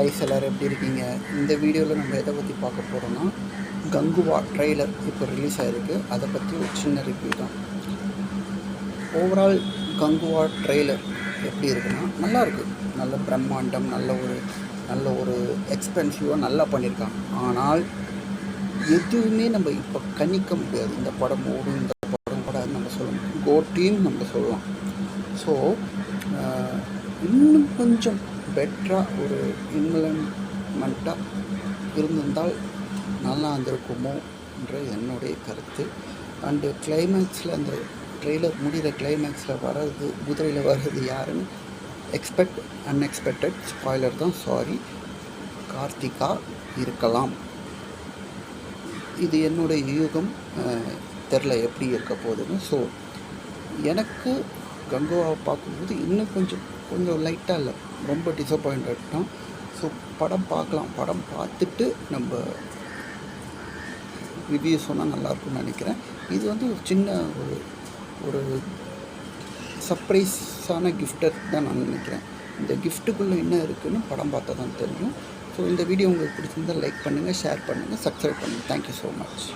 ஹாய்ஸ் எல்லோரும் எப்படி இருக்கீங்க? இந்த வீடியோவில் நம்ம எதை பற்றி பார்க்க போகிறோன்னா, கங்குவா ட்ரெய்லர் இப்போ ரிலீஸ் ஆகிருக்கு. அதை பற்றி ஒரு சின்ன ரிவ்யூ தான். ஓவரால் கங்குவா ட்ரெய்லர் எப்படி இருக்குன்னா, நல்லாயிருக்கு. நல்ல பிரம்மாண்டம், நல்ல ஒரு எக்ஸ்பென்சிவாக நல்லா பண்ணியிருக்காங்க. ஆனால் எதுவுமே நம்ம இப்போ கணிக்க முடியாது. இந்த படம் ஓடும், இந்த படம் கூட நம்ம சொல்லணும், கோட்டின்னு நம்ம சொல்லலாம். ஸோ இன்னும் கொஞ்சம் பெட்டராக ஒரு இம்ப்ளிமெண்ட்டாக இருந்திருந்தால் நல்லா இருந்திருக்குமோ என்ற என்னுடைய கருத்து. அண்டு கிளைமேக்ஸில் அந்த ட்ரெய்லர் முடிகிற கிளைமேக்ஸில் வர்றது, குதிரையில் வர்றது யாருன்னு அன்எக்ஸ்பெக்டட் ஸ்பாய்லர் தான், சாரி, கார்த்திகா இருக்கலாம். இது என்னுடைய யூகம், தெரில எப்படி இருக்க போகுதுன்னு. ஸோ எனக்கு கங்குவாவை பார்க்கும்போது இன்னும் கொஞ்சம் லைட்டாக இல்லை, ரொம்ப டிசப்பாயிண்டட் தான். ஸோ படம் பார்க்கலாம். படம் பார்த்துட்டு நம்ம ரிவ்யூ சொன்னால் நல்லாயிருக்கும்னு நினைக்கிறேன். இது ஒரு சின்ன ஒரு சர்ப்ரைஸான கிஃப்டர் தான் நான் நினைக்கிறேன். இந்த கிஃப்ட்டுக்குள்ளே என்ன இருக்குதுன்னு படம் பார்த்தா தான் தெரியும். ஸோ இந்த வீடியோ உங்களுக்கு பிடிச்சிருந்தால் லைக் பண்ணுங்கள், ஷேர் பண்ணுங்கள், சப்ஸ்கிரைப் பண்ணுங்கள். Thank you so much.